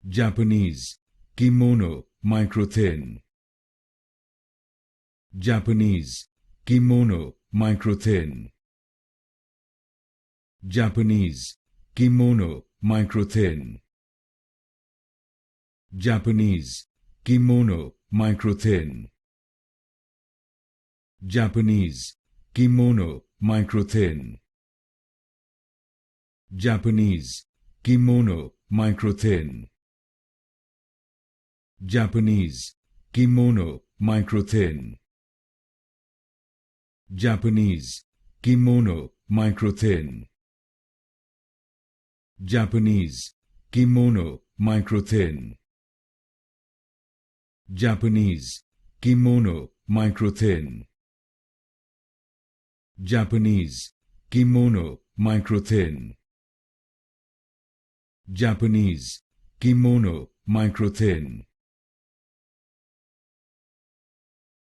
Japanese Kimono MicroThin. Japanese Kimono MicroThin. Japanese Kimono MicroThin. Japanese Kimono MicroThin. Japanese Kimono MicroThin. Japanese Kimono MicroThin. Japanese Kimono MicroThin. Japanese Kimono MicroThin. Japanese Kimono MicroThin. Japanese Kimono MicroThin. Japanese Kimono MicroThin. Japanese Kimono MicroThin.